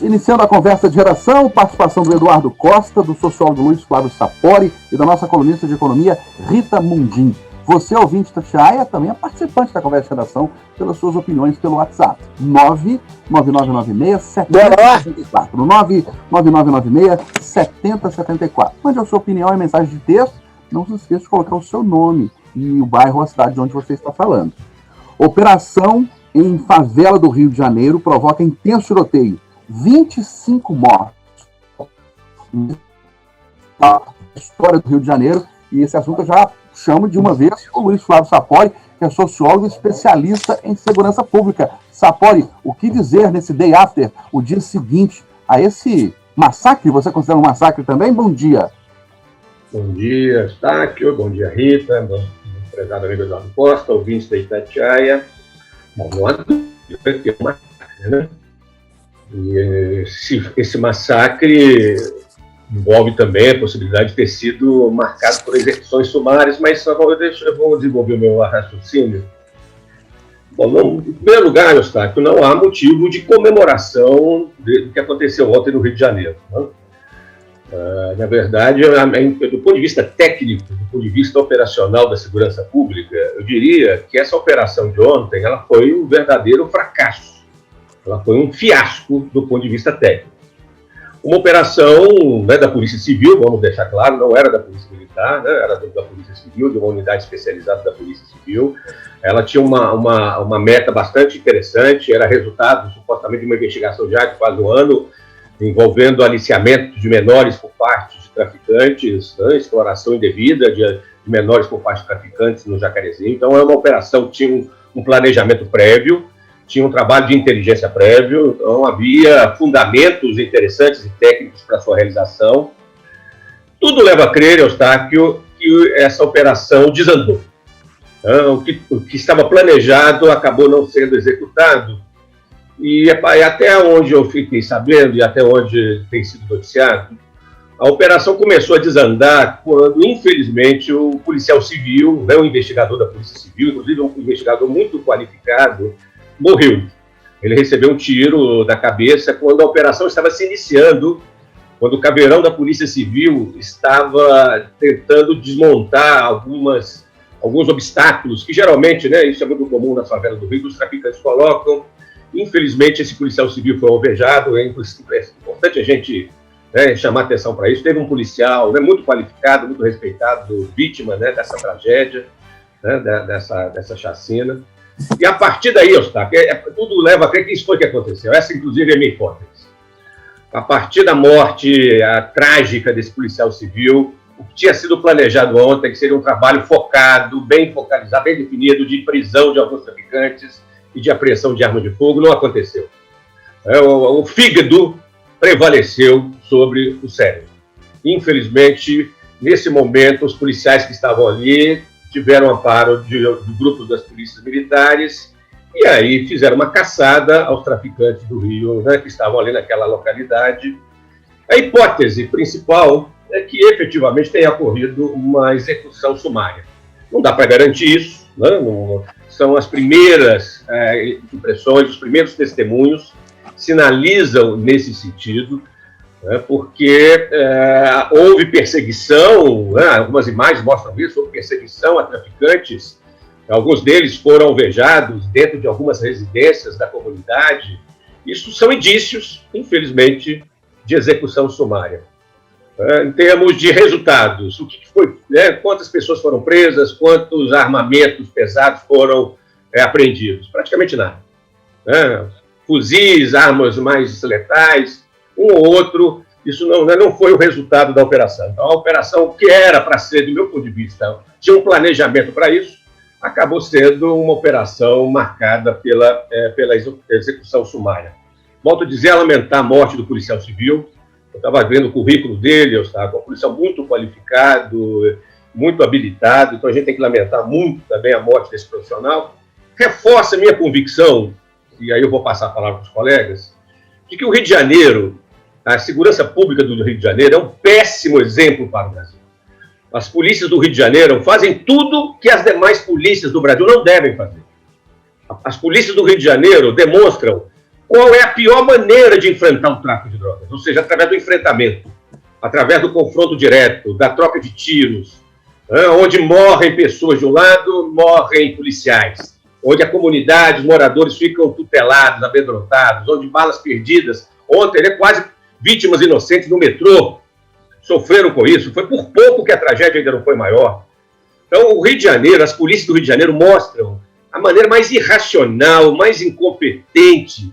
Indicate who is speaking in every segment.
Speaker 1: Estamos iniciando a conversa de geração, participação do Eduardo Costa, do sociólogo Luiz Flávio Sapori e da nossa colunista de economia, Rita Mundim. Você, ouvinte da Itatiaia, também é participante da conversa de geração pelas suas opiniões pelo WhatsApp. 99996-7074. 99996-7074. Mande a sua opinião em mensagem de texto. Não se esqueça de colocar o seu nome e o bairro ou a cidade de onde você está falando. Operação em favela do Rio de Janeiro provoca intenso tiroteio. 25 mortos. A história do Rio de Janeiro, e esse assunto eu já chamo de uma vez o Luiz Flávio Sapori, que é sociólogo especialista em segurança pública. Sapori, o que dizer nesse day after, o dia seguinte a esse massacre? Você considera um massacre também? Bom dia.
Speaker 2: Bom dia, Estáquio. Bom dia, Rita. Bom prezado amigo Eduardo Costa, ouvintes da Itatiaia. Bom, não há dúvida que é um massacre, né? E esse massacre envolve também a possibilidade de ter sido marcado por execuções sumárias, mas eu vou desenvolver o meu raciocínio. Bom, em primeiro lugar, Eustáquio, não há motivo de comemoração do que aconteceu ontem no Rio de Janeiro. Né? Na verdade, do ponto de vista técnico, do ponto de vista operacional da segurança pública, eu diria que essa operação de ontem ela foi um verdadeiro fracasso. Ela foi um fiasco do ponto de vista técnico. Uma operação, né, da Polícia Civil, vamos deixar claro, não era da Polícia Militar, né, era da Polícia Civil, de uma unidade especializada da Polícia Civil. Ela tinha uma meta bastante interessante, era resultado, supostamente, de uma investigação já de quase um ano, envolvendo aliciamento de menores por parte de traficantes, né, exploração indevida de menores por parte de traficantes no Jacarezinho. Então, é uma operação que tinha um planejamento prévio, tinha um trabalho de inteligência prévio, então havia fundamentos interessantes e técnicos para sua realização. Tudo leva a crer, Eustáquio, que essa operação desandou. Então, o que estava planejado acabou não sendo executado. E até onde eu fiquei sabendo, e até onde tem sido noticiado, a operação começou a desandar quando, infelizmente, o policial civil, né, o investigador da Polícia Civil, inclusive um investigador muito qualificado, morreu. Ele recebeu um tiro na cabeça quando a operação estava se iniciando, quando o caveirão da Polícia Civil estava tentando desmontar alguns obstáculos que geralmente, né, isso é muito comum na favela do Rio, os traficantes colocam. Infelizmente, esse policial civil foi alvejado. É importante a gente, né, chamar atenção para isso. Teve um policial, né, muito qualificado, muito respeitado, vítima, né, dessa tragédia, né, dessa chacina. E a partir daí, Eustáquio, tudo leva a crer que isso foi o que aconteceu. Essa, inclusive, é a minha hipótese. A partir da morte trágica desse policial civil, o que tinha sido planejado ontem, que seria um trabalho focado, bem focalizado, bem definido, de prisão de alguns traficantes e de apreensão de arma de fogo, não aconteceu. O fígado prevaleceu sobre o cérebro. Infelizmente, nesse momento, os policiais que estavam ali tiveram amparo do grupo das polícias militares e aí fizeram uma caçada aos traficantes do Rio, né, que estavam ali naquela localidade. A hipótese principal é que efetivamente tenha ocorrido uma execução sumária. Não dá para garantir isso, né? São as primeiras impressões, os primeiros testemunhos sinalizam nesse sentido, porque houve perseguição, né? Algumas imagens mostram isso, houve perseguição a traficantes, alguns deles foram alvejados dentro de algumas residências da comunidade. Isso são indícios, infelizmente, de execução sumária. Em termos de resultados, o que foi, quantas pessoas foram presas, quantos armamentos pesados foram apreendidos? Praticamente nada. Fuzis, armas mais letais, um ou outro, isso não foi o resultado da operação. Então, a operação, que era para ser, do meu ponto de vista, tinha um planejamento para isso, acabou sendo uma operação marcada pela execução sumária. Volto a dizer, a lamentar a morte do policial civil. Eu estava vendo o currículo dele, eu estava com um policial muito qualificado, muito habilitado, então a gente tem que lamentar muito também a morte desse profissional. Reforça a minha convicção, e aí eu vou passar a palavra para os colegas, de que o Rio de Janeiro, a segurança pública do Rio de Janeiro é um péssimo exemplo para o Brasil. As polícias do Rio de Janeiro fazem tudo que as demais polícias do Brasil não devem fazer. As polícias do Rio de Janeiro demonstram qual é a pior maneira de enfrentar o tráfico de drogas, ou seja, através do enfrentamento, através do confronto direto, da troca de tiros, onde morrem pessoas de um lado, morrem policiais, onde a comunidade, os moradores ficam tutelados, amedrontados, onde balas perdidas, ontem, quase vítimas inocentes no metrô sofreram com isso, foi por pouco que a tragédia ainda não foi maior. Então, o Rio de Janeiro, as polícias do Rio de Janeiro mostram a maneira mais irracional, mais incompetente,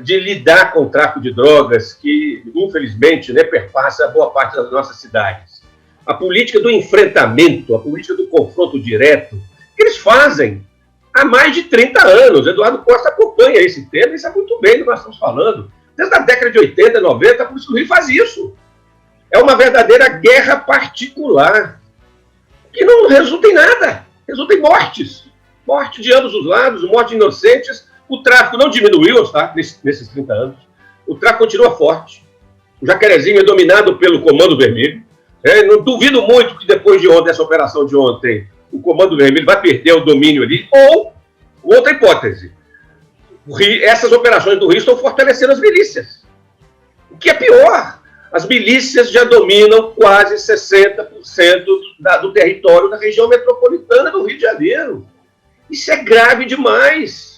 Speaker 2: de lidar com o tráfico de drogas, que, infelizmente, perpassa boa parte das nossas cidades. A política do enfrentamento, a política do confronto direto, que eles fazem há mais de 30 anos. Eduardo Costa acompanha esse tema e sabe muito bem do que nós estamos falando. Desde a década de 80, 90, a Polícia do Rio faz isso. É uma verdadeira guerra particular, que não resulta em nada, resulta em mortes. Morte de ambos os lados, morte de inocentes. O tráfico não diminuiu, tá, nesses 30 anos. O tráfico continua forte. O Jacarezinho é dominado pelo Comando Vermelho. Não duvido muito que depois de ontem, essa operação de ontem, o Comando Vermelho vai perder o domínio ali. Ou, outra hipótese, essas operações do Rio estão fortalecendo as milícias. O que é pior, as milícias já dominam quase 60% do território da região metropolitana do Rio de Janeiro. Isso é grave demais.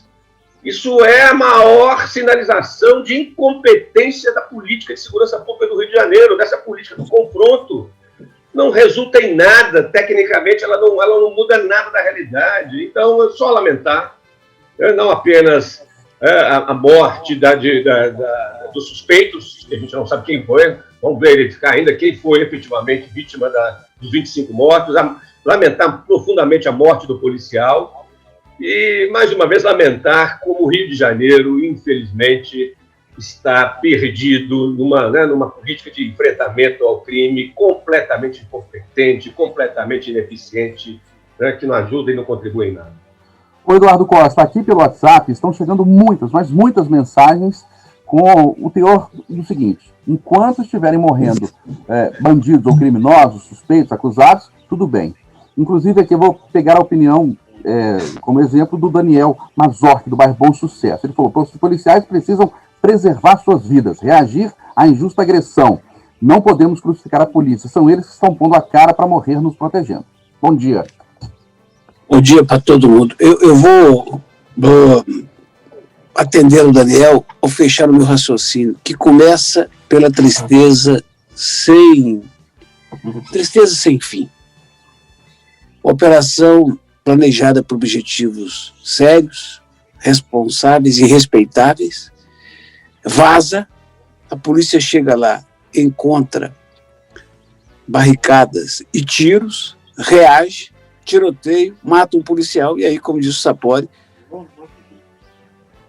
Speaker 2: Isso é a maior sinalização de incompetência da política de segurança pública do Rio de Janeiro, dessa política do confronto. Não resulta em nada, tecnicamente ela não muda nada da realidade. Então, é só lamentar, não apenas a morte dos suspeitos, que a gente não sabe quem foi, vamos verificar ainda quem foi efetivamente vítima dos 25 mortos, lamentar profundamente a morte do policial e, mais uma vez, lamentar como o Rio de Janeiro, infelizmente, está perdido numa política de enfrentamento ao crime completamente incompetente, completamente ineficiente, que não ajuda e não contribui em nada.
Speaker 1: O Eduardo Costa, aqui pelo WhatsApp estão chegando muitas, mas muitas mensagens com o teor do seguinte: enquanto estiverem morrendo bandidos ou criminosos, suspeitos, acusados, tudo bem. Inclusive aqui eu vou pegar a opinião como exemplo do Daniel Mazorque, do bairro Bom Sucesso. Ele falou: os policiais precisam preservar suas vidas, reagir à injusta agressão. Não podemos crucificar a polícia, são eles que estão pondo a cara para morrer nos protegendo. Bom dia.
Speaker 3: Bom dia para todo mundo. Eu vou atender o Daniel ao fechar o meu raciocínio, que começa pela tristeza sem fim. Operação planejada por objetivos sérios, responsáveis e respeitáveis, vaza, a polícia chega lá, encontra barricadas e tiros, reage, tiroteio, mata um policial, e aí, como disse o Sapori,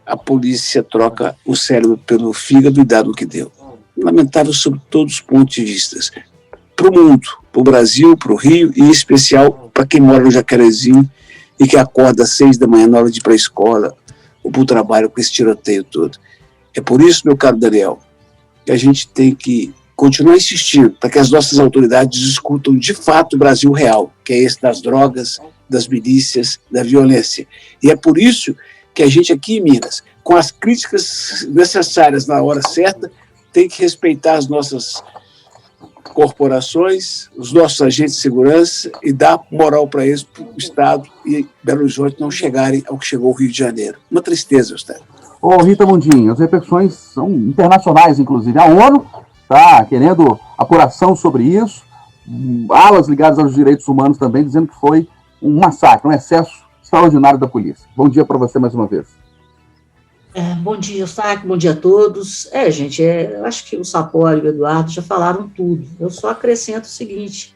Speaker 3: a polícia troca o cérebro pelo fígado e dá no que deu. Lamentável sob todos os pontos de vista. Para o mundo, para o Brasil, para o Rio, e em especial para quem mora no Jacarezinho e que acorda às 6 da manhã na hora de ir para a escola ou para o trabalho com esse tiroteio todo. É por isso, meu caro Daniel, que a gente tem que continuar insistindo para que as nossas autoridades discutam de fato o Brasil real, que é esse das drogas, das milícias, da violência. E é por isso que a gente aqui em Minas, com as críticas necessárias na hora certa, tem que respeitar as nossas corporações, os nossos agentes de segurança e dar moral para eles, para o Estado e Belo Horizonte não chegarem ao que chegou o Rio de Janeiro. Uma tristeza, Eustáquio.
Speaker 1: Ô, Rita Mundinho, as repercussões são internacionais, inclusive. A ONU está querendo apuração sobre isso, alas ligadas aos direitos humanos também, dizendo que foi um massacre, um excesso extraordinário da polícia. Bom dia para você mais uma vez.
Speaker 4: Bom dia, Eustáquio, bom dia a todos. Gente, eu acho que o Sapori e o Eduardo já falaram tudo. Eu só acrescento o seguinte: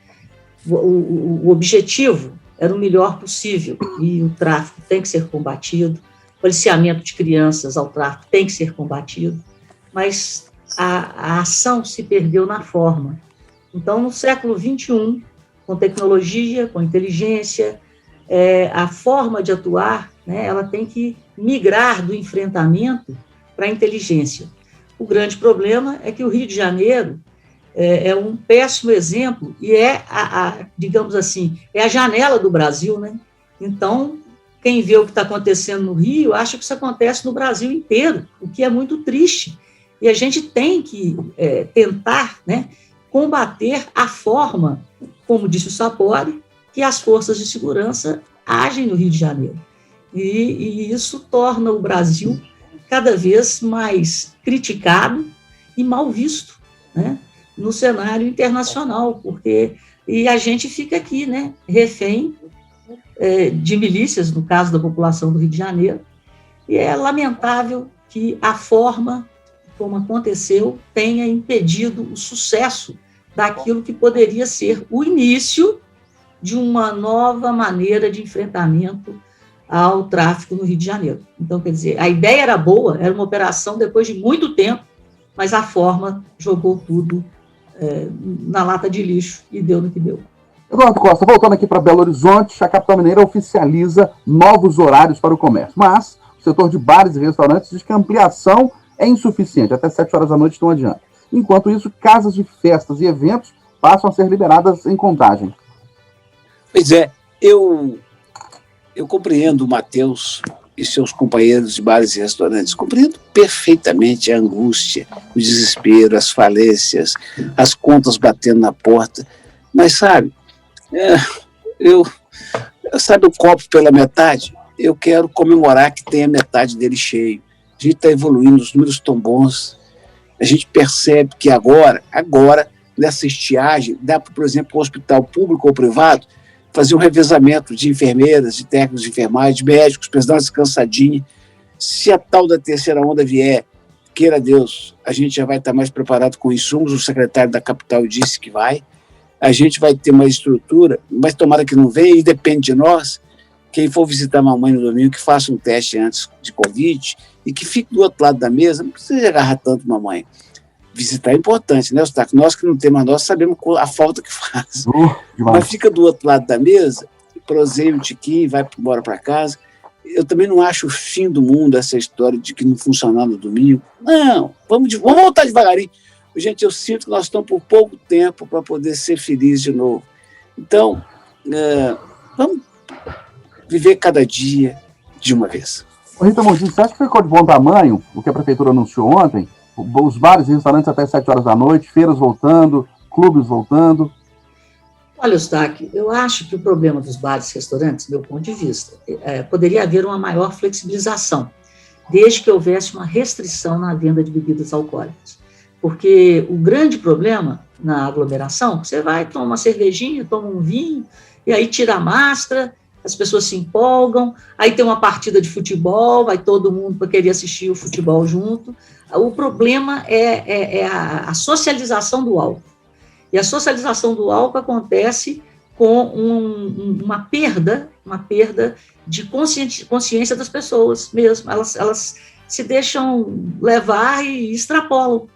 Speaker 4: o objetivo era o melhor possível e o tráfico tem que ser combatido, o policiamento de crianças ao tráfico tem que ser combatido, mas a ação se perdeu na forma. Então, no século XXI, com tecnologia, com inteligência, a forma de atuar, ela tem que migrar do enfrentamento para a inteligência. O grande problema é que o Rio de Janeiro é um péssimo exemplo e digamos assim, é a janela do Brasil, né? Então, quem vê o que está acontecendo no Rio acha que isso acontece no Brasil inteiro, o que é muito triste. E a gente tem que tentar, né, combater a forma, como disse o Sapori, que as forças de segurança agem no Rio de Janeiro. E isso torna o Brasil cada vez mais criticado e mal visto, né, no cenário internacional, e a gente fica aqui, né, refém de milícias, no caso da população do Rio de Janeiro, e é lamentável que a forma como aconteceu tenha impedido o sucesso daquilo que poderia ser o início de uma nova maneira de enfrentamento ao tráfico no Rio de Janeiro. Então, quer dizer, a ideia era boa, era uma operação depois de muito tempo, mas a forma jogou tudo na lata de lixo e deu no que deu.
Speaker 1: Eduardo Costa, voltando aqui para Belo Horizonte, a capital mineira oficializa novos horários para o comércio, mas o setor de bares e restaurantes diz que a ampliação é insuficiente, até 7 horas da noite não adianta. Enquanto isso, casas de festas e eventos passam a ser liberadas em Contagem.
Speaker 3: Pois é, eu compreendo o Matheus e seus companheiros de bares e restaurantes, compreendo perfeitamente a angústia, o desespero, as falências, as contas batendo na porta, mas sabe, sabe o copo pela metade? Eu quero comemorar que tem a metade dele cheio. A gente está evoluindo, os números estão bons, a gente percebe que agora, nessa estiagem, dá para, por exemplo, um hospital público ou privado, fazer um revezamento de enfermeiras, de técnicos de enfermagem, de médicos, para dar uma descansadinha. Se a tal da terceira onda vier, queira Deus, a gente já vai estar mais preparado com insumos, o secretário da capital disse que vai, a gente vai ter uma estrutura, mas tomara que não venha, e depende de nós, quem for visitar a mamãe no domingo, que faça um teste antes de Covid, e que fique do outro lado da mesa, não precisa agarrar tanto mamãe. Visitar é importante, né, Eustáquio? Nós que não temos, nós sabemos a falta que faz. Mas fica do outro lado da mesa, proseia um tiquinho e vai embora para casa. Eu também não acho o fim do mundo essa história de que não funcionar no domingo. Não, vamos voltar devagarinho. Gente, eu sinto que nós estamos por pouco tempo para poder ser felizes de novo. Então, vamos viver cada dia de uma vez.
Speaker 1: Rita Mundinho, você acha que ficou de bom tamanho o que a prefeitura anunciou ontem? Os bares e restaurantes até 7 horas da noite, feiras voltando, clubes voltando.
Speaker 4: Olha, Eustáquio, eu acho que o problema dos bares e restaurantes, do meu ponto de vista, poderia haver uma maior flexibilização, desde que houvesse uma restrição na venda de bebidas alcoólicas. Porque o grande problema na aglomeração, você vai tomar uma cervejinha, toma um vinho, e aí tira a máscara, as pessoas se empolgam, aí tem uma partida de futebol, vai todo mundo para querer assistir o futebol junto. O problema é a socialização do álcool. E a socialização do álcool acontece com uma perda de consciência das pessoas mesmo. Elas se deixam levar e extrapolam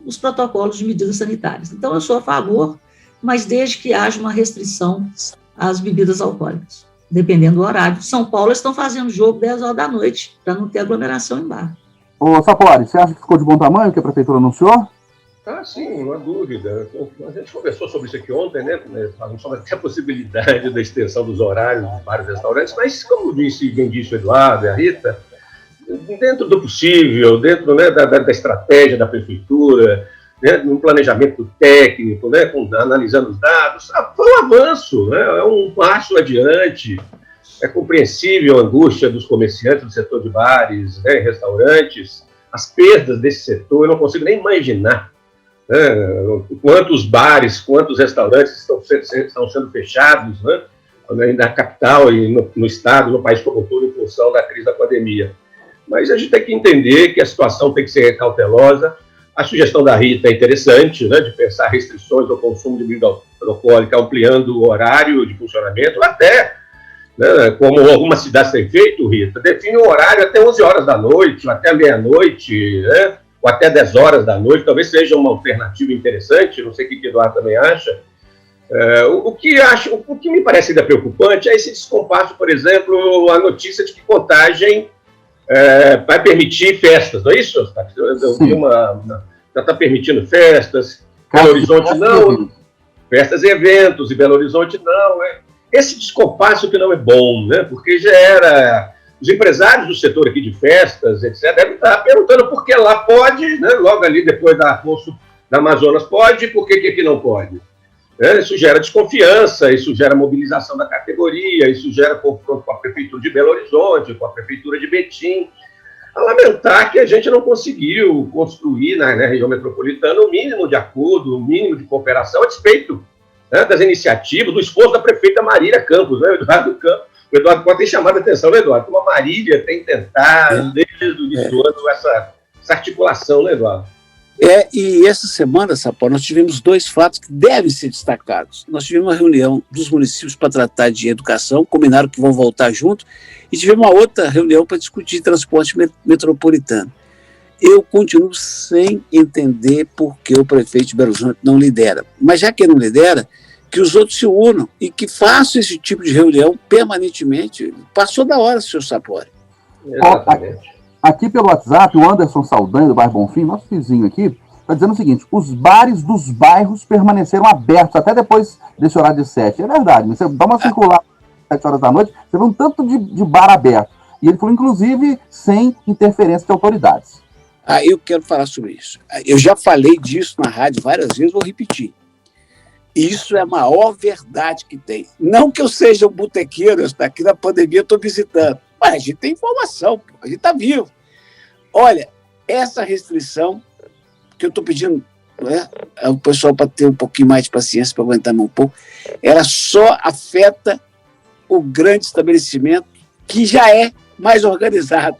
Speaker 4: os protocolos de medidas sanitárias. Então, eu sou a favor, mas desde que haja uma restrição às bebidas alcoólicas, dependendo do horário. São Paulo estão fazendo jogo 10 horas da noite, para não ter aglomeração em bar.
Speaker 1: Ô, Sapori, você acha que ficou de bom tamanho o que a prefeitura anunciou?
Speaker 2: Sim, não há dúvida. A gente conversou sobre isso aqui ontem, né? Falamos sobre até a possibilidade da extensão dos horários dos bares e restaurantes, mas, como bem disse o Eduardo e a Rita, dentro do possível, dentro, né, da estratégia da prefeitura, né, no planejamento técnico, né, analisando os dados, foi um avanço, né, é um passo adiante. É compreensível a angústia dos comerciantes do setor de bares, né, restaurantes, as perdas desse setor, eu não consigo nem imaginar, né, quantos bares, quantos restaurantes estão sendo fechados, né, na capital e no estado, no país como todo, em função da crise da pandemia. Mas a gente tem que entender que a situação tem que ser cautelosa. A sugestão da Rita é interessante, né, de pensar restrições ao consumo de bebida alcoólica, ampliando o horário de funcionamento, até, né, como algumas cidades têm feito, Rita, define o horário até 11 horas da noite, ou até meia-noite, né, ou até 10 horas da noite, talvez seja uma alternativa interessante, não sei o que o Eduardo também acha. O que me parece ainda preocupante é esse descompasso, por exemplo, a notícia de que Contagem vai permitir festas, não é isso? Eu vi já está permitindo festas, Belo Horizonte não, festas e eventos, e Belo Horizonte não. esse descompasso que não é bom, né? Porque gera... Os empresários do setor aqui de festas, etc., devem estar perguntando por que lá pode, né? Logo ali depois da Afonso da Amazonas pode, por que aqui não pode? Isso gera desconfiança, isso gera mobilização da categoria, isso gera confronto com a Prefeitura de Belo Horizonte, com a Prefeitura de Betim. A lamentar que a gente não conseguiu construir na região metropolitana o mínimo de acordo, o mínimo de cooperação a despeito, né, das iniciativas, do esforço da prefeita Marília Campos, né, Eduardo Campos. O Eduardo pode ter chamado a atenção, né, Eduardo? Como a Marília tem tentado, desde o início do ano, essa articulação, né, Eduardo?
Speaker 3: E essa semana, Sapó, nós tivemos 2 fatos que devem ser destacados. Nós tivemos uma reunião dos municípios para tratar de educação, combinaram que vão voltar junto, e tivemos uma outra reunião para discutir transporte metropolitano. Eu continuo sem entender por que o prefeito de Belo Horizonte não lidera. Mas já que ele não lidera, que os outros se unam e que façam esse tipo de reunião permanentemente. Passou da hora, senhor Sapori.
Speaker 2: Exatamente.
Speaker 1: Aqui pelo WhatsApp, o Anderson Saldanha, do bairro Bonfim, nosso vizinho aqui, está dizendo o seguinte: os bares dos bairros permaneceram abertos até depois desse horário de 7. É verdade, mas você dá uma circular às 7 horas da noite, você vê um tanto de bar aberto. E ele falou, inclusive, sem interferência de autoridades.
Speaker 3: Eu quero falar sobre isso. Eu já falei disso na rádio várias vezes, vou repetir. Isso é a maior verdade que tem. Não que eu seja um botequeiro, aqui na pandemia eu estou visitando, mas a gente tem informação, a gente está vivo. Olha, essa restrição que eu estou pedindo, né, ao pessoal para ter um pouquinho mais de paciência, para aguentar um pouco, ela só afeta o grande estabelecimento que já é mais organizado.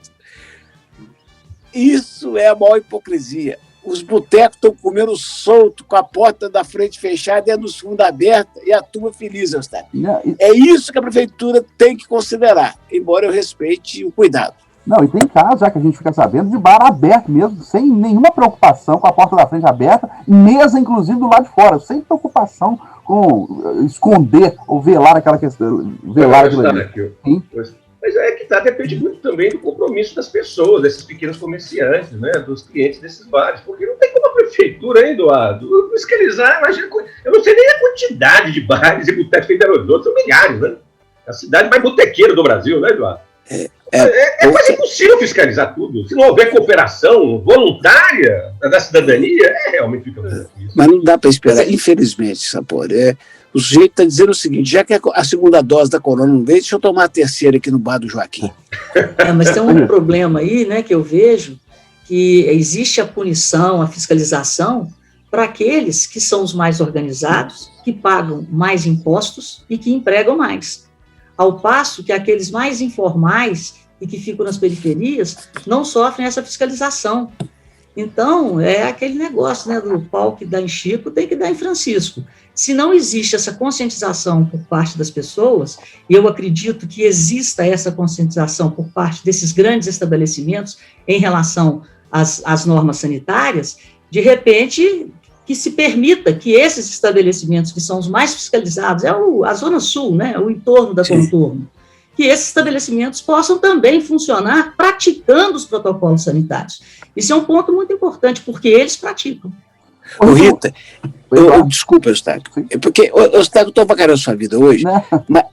Speaker 3: Isso é a maior hipocrisia. Os botecos estão comendo solto, com a porta da frente fechada e a dos fundos aberta, e a turma feliz, Eustáquio. É isso que a prefeitura tem que considerar, embora eu respeite o cuidado.
Speaker 1: Não, e tem casos, já que a gente fica sabendo, de bar aberto mesmo, sem nenhuma preocupação, com a porta da frente aberta, mesa, inclusive, do lado de fora, sem preocupação com esconder ou velar aquela questão. Velar
Speaker 2: Mas é que depende muito também do compromisso das pessoas, desses pequenos comerciantes, né, dos clientes desses bares, porque não tem como a prefeitura, hein, Eduardo, fiscalizar, imagina, eu não sei nem a quantidade de bares e botecos que deram os outros, são milhares, né? A cidade mais botequeira do Brasil, né, Eduardo? É quase impossível fiscalizar tudo. Se não houver cooperação voluntária da cidadania, realmente fica muito difícil.
Speaker 3: Mas não dá para esperar, infelizmente, Sapori. O sujeito está dizendo o seguinte: já que a segunda dose da corona não veio, deixa eu tomar a terceira aqui no bar do Joaquim.
Speaker 4: Mas tem um problema aí, né, que eu vejo, que existe a punição, a fiscalização para aqueles que são os mais organizados, que pagam mais impostos e que empregam mais. Ao passo que aqueles mais informais e que ficam nas periferias não sofrem essa fiscalização. Então, é aquele negócio, né, do pau que dá em Chico, tem que dar em Francisco. Se não existe essa conscientização por parte das pessoas, e eu acredito que exista essa conscientização por parte desses grandes estabelecimentos em relação às normas sanitárias, de repente, que se permita que esses estabelecimentos, que são os mais fiscalizados, a Zona Sul, né, o entorno da contorno, que esses estabelecimentos possam também funcionar praticando os protocolos sanitários. Isso é um ponto muito importante, porque eles praticam.
Speaker 3: Ô, Rita, desculpa, Eustáquio, porque, Eustáquio, eu estou avacalhando sua vida hoje, mas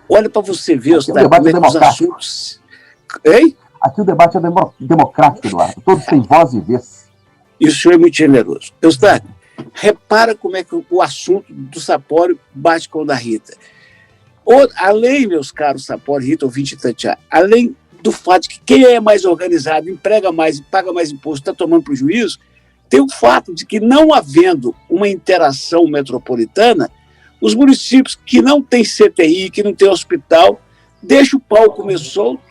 Speaker 3: olha para você ver, Eustáquio, como é que os assuntos... Hein?
Speaker 1: Aqui o debate é democrático, Eduardo. Todos têm voz e vez.
Speaker 3: E o senhor é muito generoso. Eustáquio, repara como é que o assunto do Sapori bate com o da Rita. Além, meus caros Sapori, Rita, ouvinte e Tatiana, além do fato de que quem é mais organizado, emprega mais e paga mais imposto, está tomando prejuízo, tem o fato de que, não havendo uma interação metropolitana, os municípios que não têm CTI, que não têm hospital, deixam o pau comer solto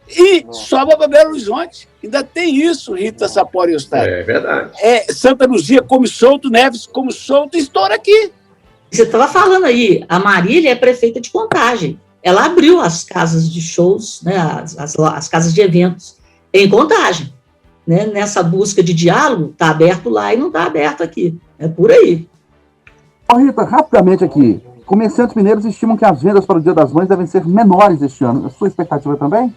Speaker 3: e sobe para Belo Horizonte. Ainda tem isso, Rita, Sapori e Eustáquio.
Speaker 2: É verdade.
Speaker 3: Santa Luzia come solto, Neves come solto e estoura aqui.
Speaker 4: Você estava falando aí, a Marília é prefeita de Contagem. Ela abriu as casas de shows, né, as casas de eventos em Contagem. Né, nessa busca de diálogo, está aberto lá e não está aberto aqui. É por aí.
Speaker 1: Rita, rapidamente aqui. Comerciantes mineiros estimam que as vendas para o Dia das Mães devem ser menores este ano. A sua expectativa também?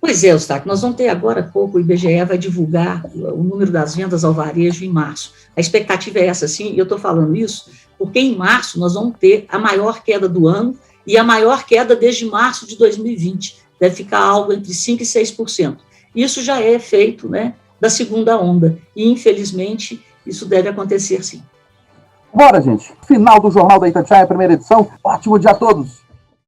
Speaker 4: Pois é, Eustáquio, nós vamos ter agora há pouco, o IBGE vai divulgar o número das vendas ao varejo em março. A expectativa é essa, sim, e eu estou falando isso porque em março nós vamos ter a maior queda do ano e a maior queda desde março de 2020. Deve ficar algo entre 5% e 6%. Isso já é efeito, né, da segunda onda. E, infelizmente, isso deve acontecer sim.
Speaker 1: Bora, gente. Final do Jornal da Itatiaia, primeira edição. Ótimo dia a todos.